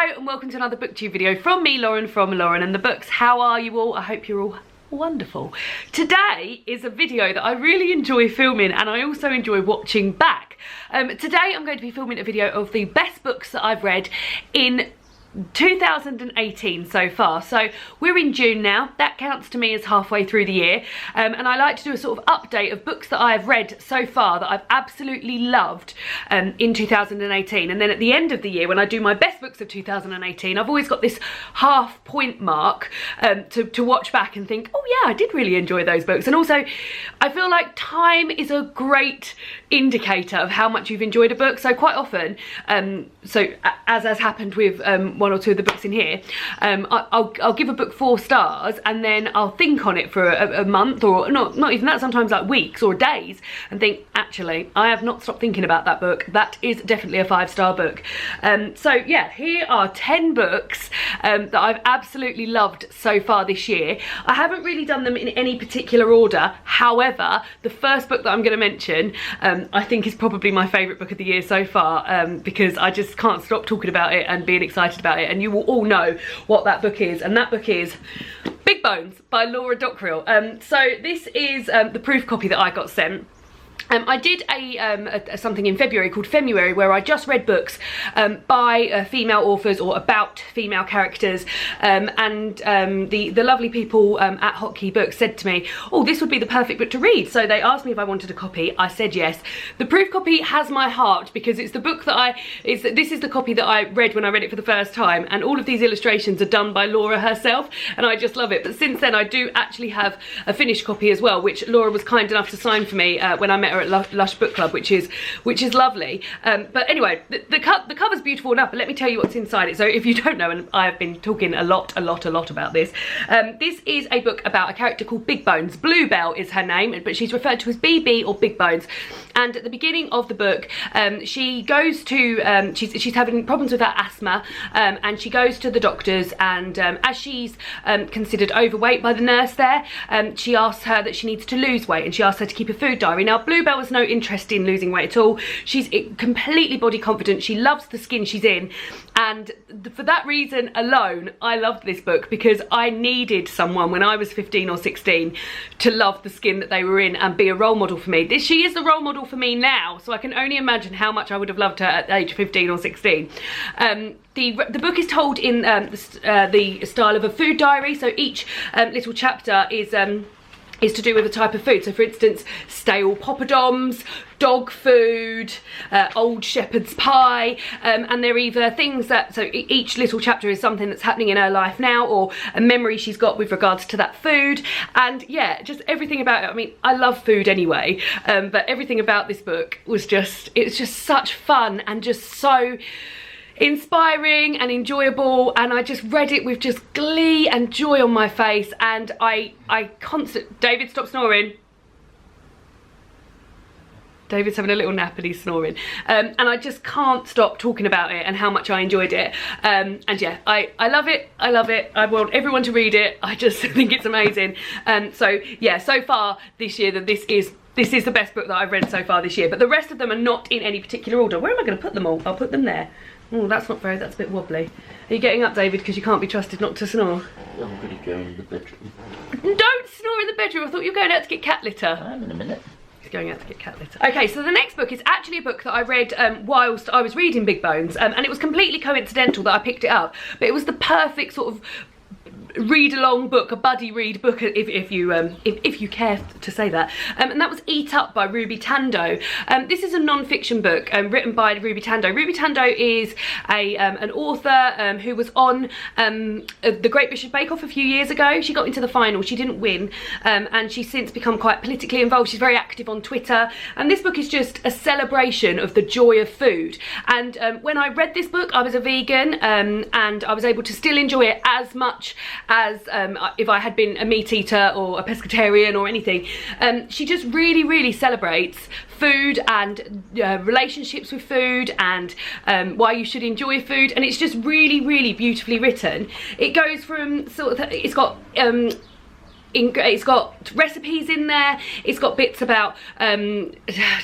Hello and welcome to another booktube video from me, Lauren, from Lauren and the Books. How are you all? I hope you're all wonderful. Today is a video that I really enjoy filming and I also enjoy watching back. Today I'm going to be filming a video of the best books that I've read in 2018 so far. So we're in June now, that counts to me as halfway through the year, and I like to do a sort of update of books that I have read so far that I've absolutely loved in 2018, and then at the end of the year when I do my best books of 2018 I've always got this half point mark to watch back and think, oh yeah, I did really enjoy those books. And also I feel like time is a great indicator of how much you've enjoyed a book. So quite often, so as has happened with one or two of the books in here, I'll give a book 4 stars and then I'll think on it for a month, or not even that, sometimes like weeks or days, and think, actually I have not stopped thinking about that book. That is definitely a 5-star book. So yeah, here are 10 books that I've absolutely loved so far this year. I haven't really done them in any particular order, however the first book that I'm going to mention I think is probably my favourite book of the year so far, because I just can't stop talking about it and being excited about it, and you will all know what that book is, and that book is Big Bones by Laura Dockrill. So this is the proof copy that I got sent. I did something in February called Femuary, where I just read books by female authors or about female characters, and the lovely people at Hotkey Books said to me, oh, this would be the perfect book to read. So they asked me if I wanted a copy. I said yes. The proof copy has my heart because it's the book that this is the copy that I read when I read it for the first time, and all of these illustrations are done by Laura herself, and I just love it. But since then I do actually have a finished copy as well, which Laura was kind enough to sign for me when I met her at Lush Book Club, which is lovely. But anyway, the cover's beautiful enough, but let me tell you what's inside it. So if you don't know, and I have been talking a lot about this, this is a book about a character called Big Bones. Bluebell is her name, but she's referred to as BB or Big Bones. And at the beginning of the book, she goes to she's having problems with her asthma, and she goes to the doctors, and as she's considered overweight by the nurse there, she asks her that she needs to lose weight, and she asks her to keep a food diary. Now Bluebell has no interest in losing weight at all. She's completely body confident. She loves the skin she's in, and for that reason alone I loved this book, because I needed someone when I was 15 or 16 to love the skin that they were in and be a role model for me. She is the role model for me now, so I can only imagine how much I would have loved her at age 15 or 16. The book is told in the style of a food diary, so each little chapter is to do with a type of food. So for instance, stale poppadoms, dog food, old shepherd's pie, and they're either things that, so each little chapter is something that's happening in her life now, or a memory she's got with regards to that food. And yeah, just everything about it. I mean, I love food anyway, but everything about this book was just, it's just such fun and just so inspiring and enjoyable, and I just read it with just glee and joy on my face, and David, stop snoring. David's having a little nap and he's snoring, and I just can't stop talking about it and how much I enjoyed it, and yeah, I love it. I love it. I want everyone to read it. I just think it's amazing. So yeah, so far this year this is the best book that I've read so far this year, but the rest of them are not in any particular order. Where am I going to put them all? I'll put them there. Oh, that's not that's a bit wobbly. Are you getting up, David, because you can't be trusted not to snore? I'm going to go in the bedroom. Don't snore in the bedroom. I thought you were going out to get cat litter. I'm in a minute. He's going out to get cat litter. Okay, so the next book is actually a book that I read whilst I was reading Big Bones, and it was completely coincidental that I picked it up, but it was the perfect sort of read along book, a buddy read book, if you care to say that, and that was Eat Up by Ruby Tandoh. This is a non-fiction book written by Ruby Tandoh. Ruby Tandoh is an author who was on the Great British Bake Off a few years ago. She got into the final, she didn't win, and she's since become quite politically involved. She's very active on Twitter, and this book is just a celebration of the joy of food. And when I read this book, I was a vegan, and I was able to still enjoy it as much as if I had been a meat eater or a pescatarian or anything. She just really celebrates food and relationships with food, and why you should enjoy food, and it's just really beautifully written. It goes from sort of, it's got recipes in there, it's got bits about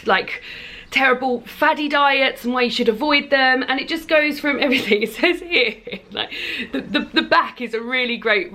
like terrible faddy diets and why you should avoid them, and it just goes from everything. It says here, like the back is a really great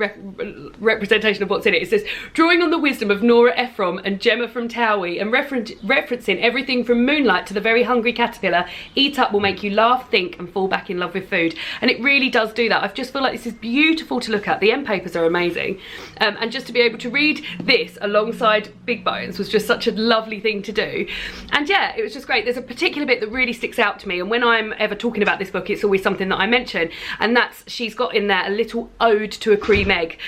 representation of what's in it. It says, drawing on the wisdom of Nora Ephron and Gemma from Towie, and referencing everything from Moonlight to The Very Hungry Caterpillar, Eat Up will make you laugh, think and fall back in love with food. And it really does do that. I just feel like this is beautiful to look at. The end papers are amazing, and just to be able to read this alongside Big Bones was just such a lovely thing to do. And yeah, it was just great. There's a particular bit that really sticks out to me, and when I'm ever talking about this book, it's always something that I mention, and that's, she's got in there a little ode to a cream egg,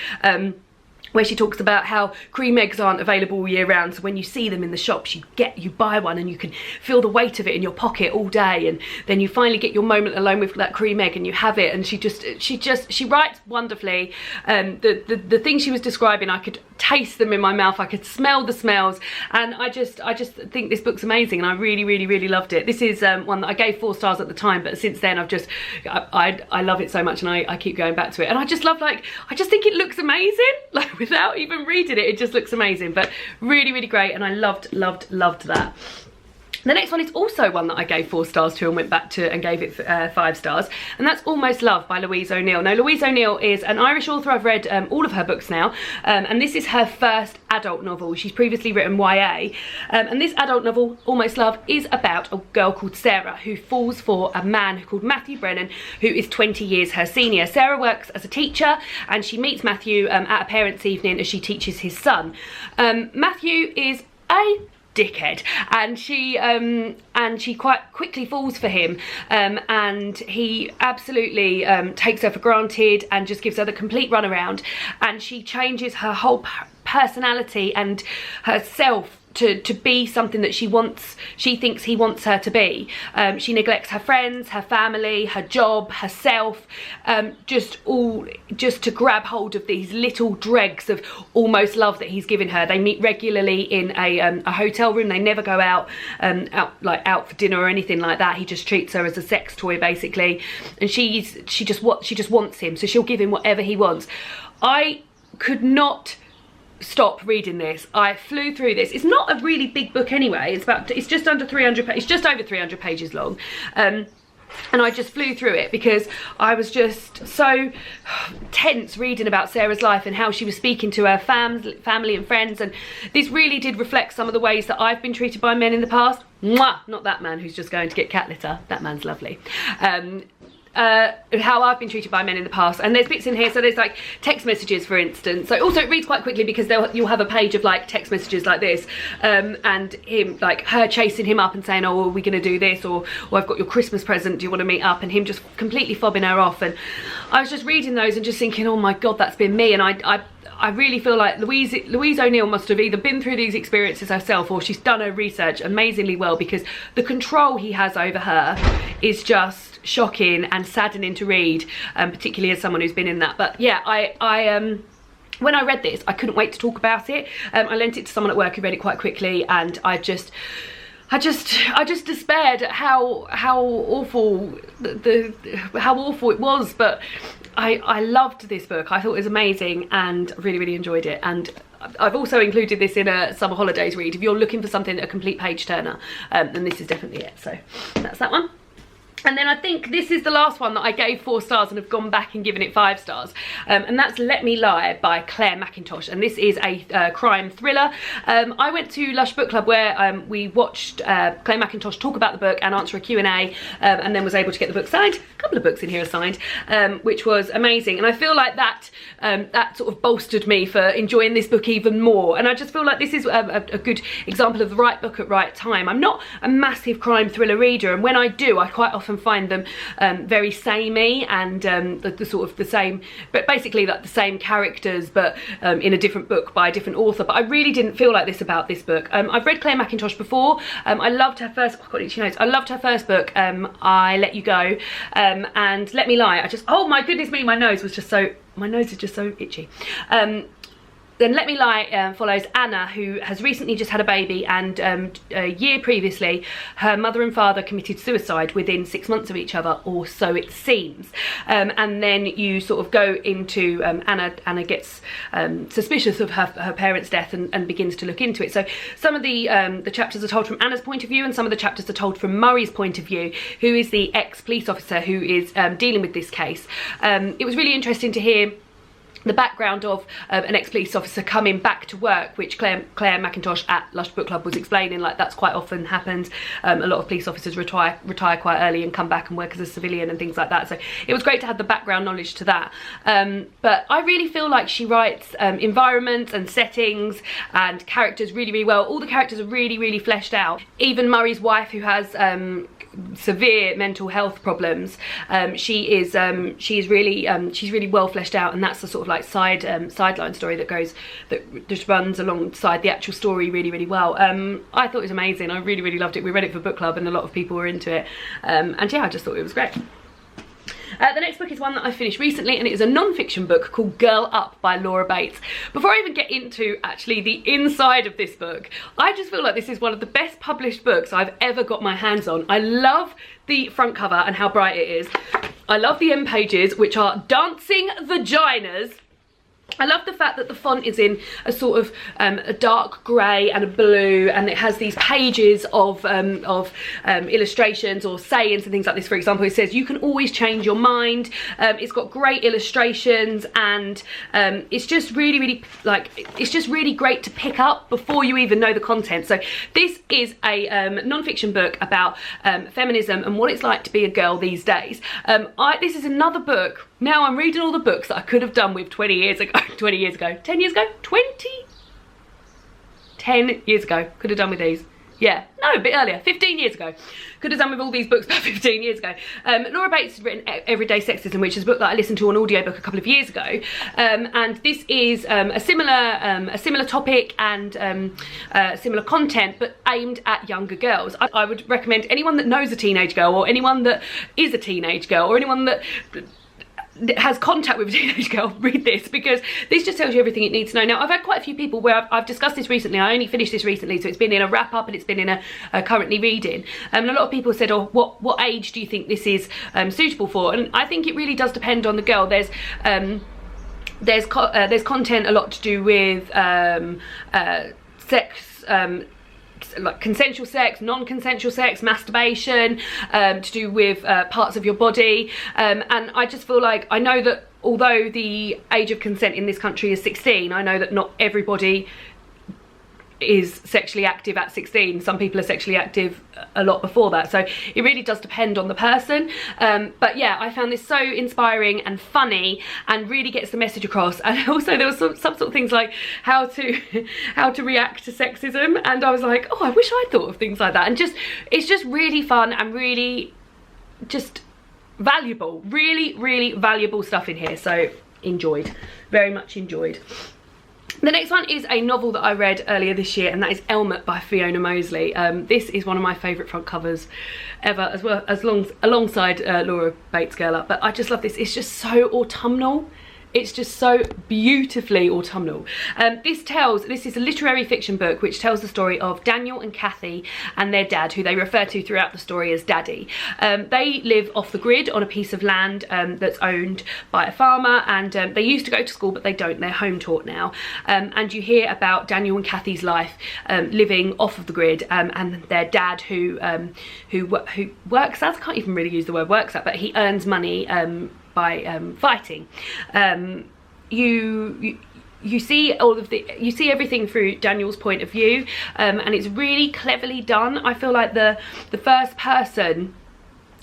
where she talks about how cream eggs aren't available all year round, so when you see them in the shops, you buy one and you can feel the weight of it in your pocket all day, and then you finally get your moment alone with that cream egg and you have it. And she writes wonderfully. The things she was describing, I could taste them in my mouth, I could smell the smells, and I just think this book's amazing, and I really loved it. This is one that I gave 4 stars at the time, but since then I love it so much, and I keep going back to it. And I just love, like, I just think it looks amazing, like, without even reading it, it just looks amazing. But really great, and I loved that. The next one is also one that I gave 4 stars to and went back to and gave it 5 stars, and that's Almost Love by Louise O'Neill. Now, Louise O'Neill is an Irish author. I've read all of her books now, and this is her first adult novel. She's previously written YA, and this adult novel, Almost Love, is about a girl called Sarah who falls for a man called Matthew Brennan, who is 20 years her senior. Sarah works as a teacher, and she meets Matthew at a parents' evening as she teaches his son. Matthew is a dickhead, and she quite quickly falls for him, and he absolutely takes her for granted and just gives her the complete runaround, and she changes her whole personality and herself to be something that she thinks he wants her to be. She neglects her friends, her family, her job, herself, just to grab hold of these little dregs of almost love that he's given her. They meet regularly in a hotel room. They never go out for dinner or anything like that. He just treats her as a sex toy, basically, and she just wants him, so she'll give him whatever he wants. I could not stop reading this. I flew through this. It's not a really big book anyway. It's just under 300 pages. It's just over 300 pages long. And I just flew through it because I was just so tense reading about Sarah's life and how she was speaking to her family and friends, and this really did reflect some of the ways that I've been treated by men in the past. Mwah! Not that man who's just going to get cat litter. That man's lovely. How I've been treated by men in the past, and there's bits in here, so there's like text messages, for instance. So also it reads quite quickly because you'll have a page of like text messages like this, and him, like her chasing him up and saying, oh, are we gonna do this, or I've got your Christmas present, do you want to meet up, and him just completely fobbing her off. And I was just reading those and just thinking, oh my god, that's been me. And I really feel like Louise O'Neill must have either been through these experiences herself, or she's done her research amazingly well, because the control he has over her is just shocking and saddening to read, particularly as someone who's been in that. But yeah, when I read this, I couldn't wait to talk about it. I lent it to someone at work who read it quite quickly, and I just despaired at how awful how awful it was. But I loved this book. I thought it was amazing and really enjoyed it. And I've also included this in a summer holidays read. If you're looking for something, a complete page turner, then this is definitely it. So that's that one. And then I think this is the last one that I gave 4 stars and have gone back and given it 5 stars. And that's Let Me Lie by Claire Mackintosh. And this is a crime thriller. I went to Lush Book Club where we watched Claire Mackintosh talk about the book and answer a Q&A, and then was able to get the book signed. A couple of books in here are signed, which was amazing. And I feel like that sort of bolstered me for enjoying this book even more. And I just feel like this is a good example of the right book at right time. I'm not a massive crime thriller reader, and when I do, I quite often find them very samey and the sort of the same, but basically like the same characters, but in a different book by a different author. But I really didn't feel like this about this book. I've read Claire Mackintosh before. I loved her first, oh, I've got itchy nose. I loved her first book, I Let You Go, and Let Me Lie. Oh my goodness me, my nose is just so itchy. Then Let Me Lie follows Anna, who has recently just had a baby, and a year previously her mother and father committed suicide within 6 months of each other, or so it seems. And then you sort of go into Anna gets suspicious of her parents' death and begins to look into it. So some of the chapters are told from Anna's point of view, and some of the chapters are told from Murray's point of view, who is the ex-police officer who is dealing with this case. It was really interesting to hear the background of an ex-police officer coming back to work, which Claire McIntosh at Lush Book Club was explaining, like that's quite often happens. A lot of police officers retire quite early and come back and work as a civilian and things like that. So it was great to have the background knowledge to that. But I really feel like she writes environments and settings and characters really, really well. All the characters are really, really fleshed out. Even Murray's wife, who has severe mental health problems, she's really well fleshed out, and that's the sort of like sideline story that just runs alongside the actual story really, really well. I thought it was amazing. I really, really loved it. We read it for book club and a lot of people were into it, and yeah, I just thought it was great. The next book is one that I finished recently, and it is a non-fiction book called Girl Up by Laura Bates. Before I even get into actually the inside of this book, I just feel like this is one of the best published books I've ever got my hands on. I love the front cover and how bright it is. I love the end pages, which are dancing vaginas. I love the fact that the font is in a sort of a dark grey and a blue, and it has these pages of illustrations or sayings and things like this. For example, it says you can always change your mind. It's got great illustrations, and it's just really, really, like, it's just really great to pick up before you even know the content. So this is a non-fiction book about feminism and what it's like to be a girl these days. This is another book. Now I'm reading all the books that I could have done with 10 years ago, could have done with these. Yeah, no, a bit earlier, 15 years ago. Could have done with all these books about 15 years ago. Laura Bates has written Everyday Sexism, which is a book that I listened to on audiobook a couple of years ago. And this is a similar topic and similar content, but aimed at younger girls. I would recommend anyone that knows a teenage girl, or anyone that is a teenage girl, or anyone that has contact with a teenage girl, read this, because this just tells you everything it needs to know. Now, I've had quite a few people where I've discussed this recently. I only finished this recently, so it's been in a wrap up and it's been in a currently reading. And a lot of people said, oh, what age do you think this is suitable for? And I think it really does depend on the girl. There's content a lot to do with sex, like consensual sex, non-consensual sex, masturbation, to do with parts of your body, and I just feel like, I know that although the age of consent in this country is 16, I know that not everybody is sexually active at 16. Some people are sexually active a lot before that, so it really does depend on the person. But yeah, I found this so inspiring and funny, and really gets the message across. And also there was some sort of things like how to react to sexism, and I was like, oh, I wish I'd thought of things like that. And it's just really fun and really just valuable, really, really valuable stuff in here. So enjoyed, very much enjoyed. The next one is a novel that I read earlier this year, and that is Ailment by Fiona Mosley. This is one of my favourite front covers ever, as well as alongside Laura Bates' Girl Up. But I just love this. It's just so autumnal. It's just so beautifully autumnal. This is a literary fiction book which tells the story of Daniel and Kathy and their dad, who they refer to throughout the story as Daddy. They live off the grid on a piece of land that's owned by a farmer, and they used to go to school, but they don't. They're home taught now. And you hear about Daniel and Kathy's life living off of the grid, and their dad who works as, I can't even really use the word works at, but he earns money by fighting. You see everything through Daniel's point of view, and it's really cleverly done. I feel like the first person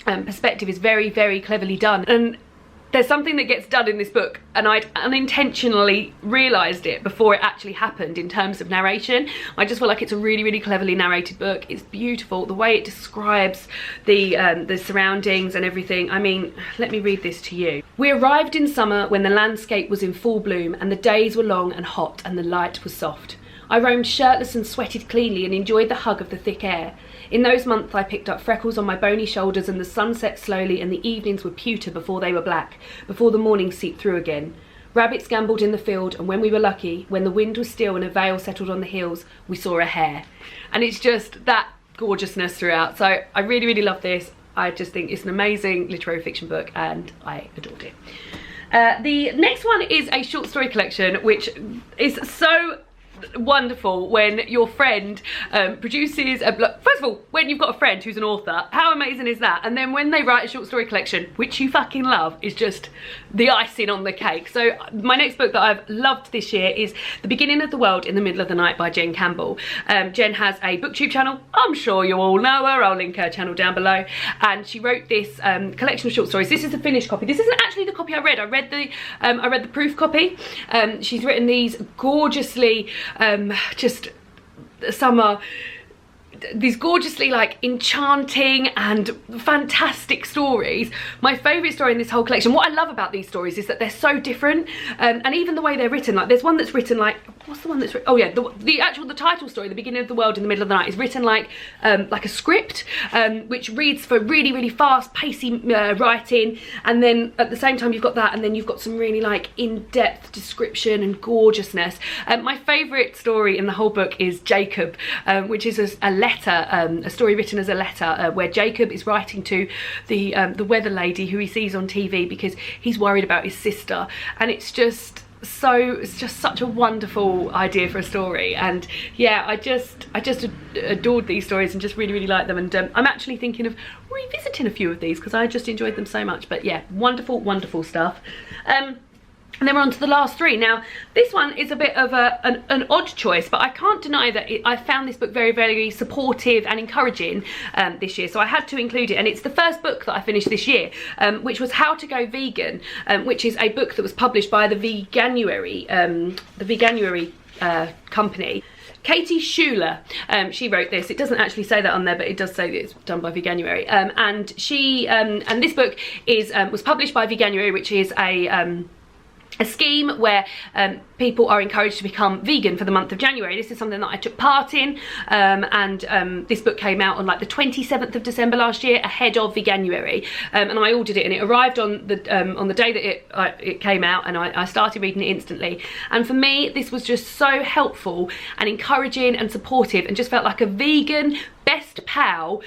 perspective is very, very cleverly done, and there's something that gets done in this book, and I'd unintentionally realised it before it actually happened in terms of narration. I just feel like it's a really, really cleverly narrated book. It's beautiful, the way it describes the surroundings and everything. I mean, let me read this to you. We arrived in summer when the landscape was in full bloom, and the days were long and hot, and the light was soft. I roamed shirtless and sweated cleanly and enjoyed the hug of the thick air. In those months I picked up freckles on my bony shoulders, and the sun set slowly and the evenings were pewter before they were black, before the morning seeped through again. Rabbits gambolled in the field, and when we were lucky, when the wind was still and a veil settled on the hills, we saw a hare. And it's just that gorgeousness throughout. So I really, really love this. I just think it's an amazing literary fiction book and I adored it. The next one is a short story collection, which is so wonderful when your friend produces a first of all, when you've got a friend who's an author, how amazing is that? And then when they write a short story collection, which you fucking love, is just the icing on the cake. So my next book that I've loved this year is The Beginning of the World in the Middle of the Night by Jen Campbell. Jen has a booktube channel. I'm sure you all know her. I'll link her channel down below. And she wrote this collection of short stories. This is the finished copy. This isn't actually the copy I read. I read the proof copy. She's written these gorgeously just these gorgeously like enchanting and fantastic stories. My favourite story in this whole collection, what I love about these stories is that they're so different, and even the way they're written, like there's one that's written like, what's the one that's written, oh yeah, the title story, The Beginning of the World in the Middle of the Night, is written like a script, which reads for really, really fast pacey writing, and then at the same time you've got that, and then you've got some really like in-depth description and gorgeousness. My favourite story in the whole book is Jacob, which is a story written as a letter, where Jacob is writing to the weather lady who he sees on TV because he's worried about his sister, and it's just such a wonderful idea for a story. And yeah, I just adored these stories and just really, really like them, and I'm actually thinking of revisiting a few of these because I just enjoyed them so much. But yeah, wonderful stuff. And then we're on to the last three. Now, this one is a bit of an odd choice, but I can't deny that I found this book very, very supportive and encouraging this year, so I had to include it. And it's the first book that I finished this year, which was How to Go Vegan, which is a book that was published by the Veganuary company. Katie Schuler, she wrote this. It doesn't actually say that on there, but it does say that it's done by Veganuary. And she and this book was published by Veganuary, which is a scheme where people are encouraged to become vegan for the month of January. This is something that I took part in, and this book came out on like the 27th of December last year, ahead of Veganuary, and I ordered it, and it arrived on the day that it came out, and I started reading it instantly. And for me, this was just so helpful and encouraging and supportive, and just felt like a vegan best pal,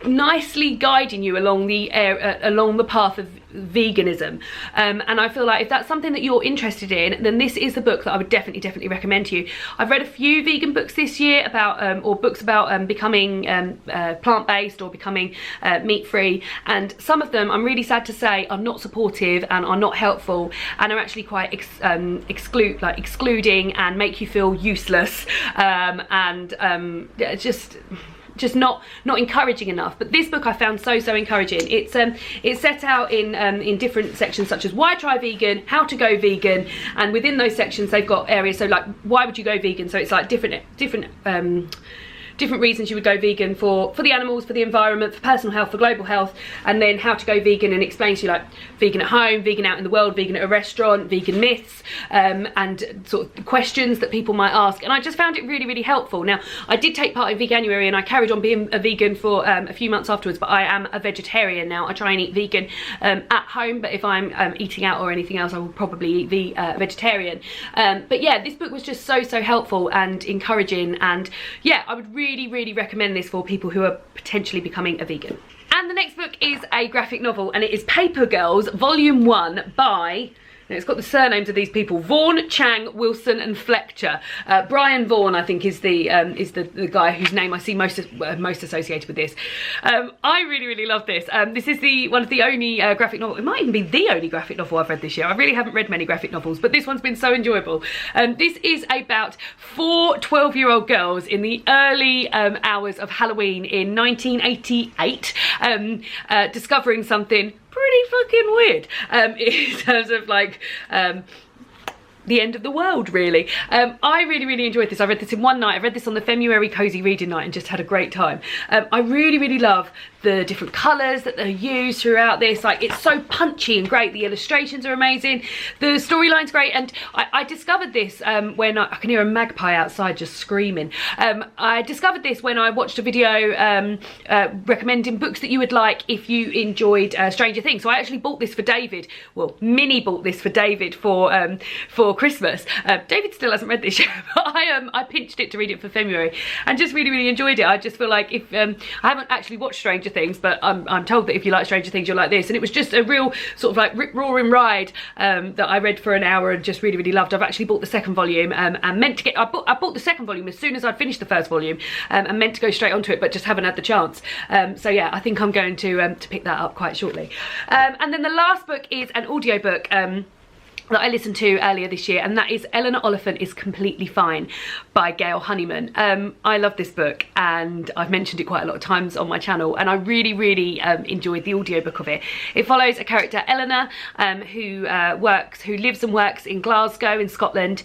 nicely guiding you along the path of veganism. And I feel like if that's something that you're interested in, then this is the book that I would definitely recommend to you. I've read a few vegan books this year about or books about becoming plant-based or becoming meat-free, and some of them, I'm really sad to say, are not supportive and are not helpful, and are actually quite excluding and make you feel useless, and just not encouraging enough. But this book I found so encouraging. It's set out in different sections, such as why try vegan, how to go vegan, and within those sections they've got areas, so like why would you go vegan, so it's like different reasons you would go vegan for the animals, for the environment, for personal health, for global health, and then how to go vegan, and explains to you like vegan at home, vegan out in the world, vegan at a restaurant, vegan myths, and sort of questions that people might ask. And I just found it really helpful. Now, I did take part in Veganuary, and I carried on being a vegan for a few months afterwards, but I am a vegetarian now. I try and eat vegan at home, but if I'm eating out or anything else, I will probably eat vegetarian. But yeah, this book was just so helpful and encouraging, and yeah, I would really recommend this for people who are potentially becoming a vegan. And the next book is a graphic novel, and it is Paper Girls Volume 1 by, it's got the surnames of these people: Vaughan, Chang, Wilson and Fletcher. Brian Vaughan, I think, is the guy whose name I see most associated with this. I really love this. This is one of the only graphic novel, it might even be the only graphic novel I've read this year. I really haven't read many graphic novels, but this one's been so enjoyable. This is about 4 12-year-old girls in the early hours of Halloween in 1988, discovering something pretty fucking weird in terms of like the end of the world, really. I really enjoyed this. I read this in one night. I read this on the February Cozy Reading Night and just had a great time. I really love the different colours that are used throughout this. Like, it's so punchy and great. The illustrations are amazing. The storyline's great. And I discovered this when I can hear a magpie outside just screaming. I discovered this when I watched a video recommending books that you would like if you enjoyed Stranger Things. So I actually bought this for David. Well, Minnie bought this for David for Christmas. David still hasn't read this yet, but I pinched it to read it for February and just really enjoyed it. I just feel like if I haven't actually watched Stranger Things, but I'm told that if you like Stranger Things, you'll like this. And it was just a real sort of like rip-roaring ride that I read for an hour and just really loved. I've actually bought the second volume and meant to get. I bought the second volume as soon as I'd finished the first volume and meant to go straight onto it, but just haven't had the chance. So yeah, I think I'm going to pick that up quite shortly. And then the last book is an audiobook that I listened to earlier this year, and that is Eleanor Oliphant is Completely Fine by Gail Honeyman. I love this book and I've mentioned it quite a lot of times on my channel, and I really enjoyed the audiobook of it. It follows a character, Eleanor, who lives and works in Glasgow in Scotland.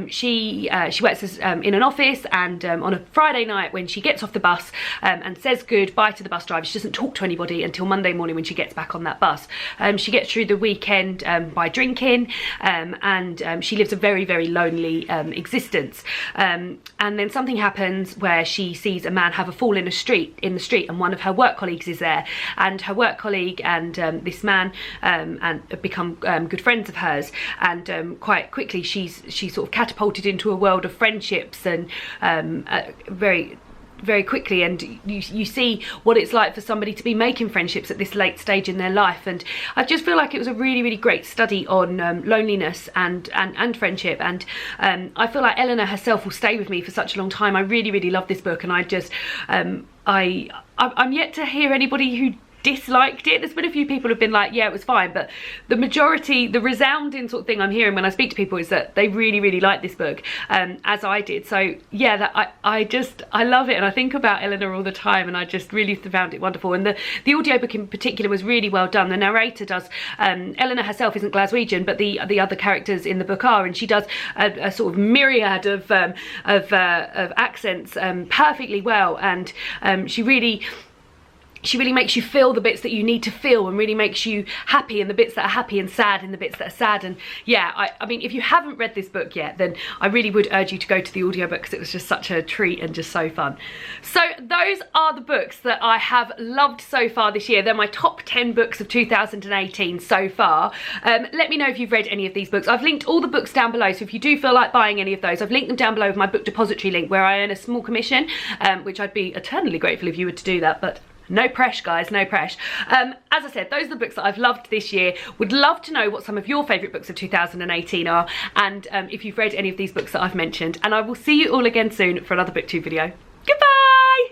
She works as, in an office, and on a Friday night when she gets off the bus and says goodbye to the bus driver, she doesn't talk to anybody until Monday morning when she gets back on that bus. She gets through the weekend by drinking, and she lives a very lonely existence, and then something happens where she sees a man have a fall in the street, and one of her work colleagues is there, and her work colleague and this man and become good friends of hers, and quite quickly she's sort of catapulted into a world of friendships, and very quickly, and you see what it's like for somebody to be making friendships at this late stage in their life. And I just feel like it was a really great study on loneliness and friendship, and I feel like Eleanor herself will stay with me for such a long time. I really love this book, and I just I'm yet to hear anybody who disliked it. There's been a few people who've been like, yeah, it was fine, but the majority, the resounding sort of thing I'm hearing when I speak to people is that they really like this book, as I did. So yeah, that I love it, and I think about Eleanor all the time, and I just really found it wonderful. And the audiobook in particular was really well done. The narrator does, Eleanor herself isn't Glaswegian, but the other characters in the book are, and she does a sort of myriad of accents perfectly well, and she really makes you feel the bits that you need to feel, and really makes you happy in the bits that are happy, and sad in the bits that are sad. And yeah, I mean, if you haven't read this book yet, then I really would urge you to go to the audiobook, because it was just such a treat and just so fun. So those are the books that I have loved so far this year. They're my top 10 books of 2018 so far. Let me know if you've read any of these books. I've linked all the books down below, so if you do feel like buying any of those, I've linked them down below with my book depository link, where I earn a small commission, which I'd be eternally grateful if you were to do that, but no press, guys, no press. As I said, those are the books that I've loved this year. Would love to know what some of your favourite books of 2018 are, and if you've read any of these books that I've mentioned. And I will see you all again soon for another BookTube video. Goodbye!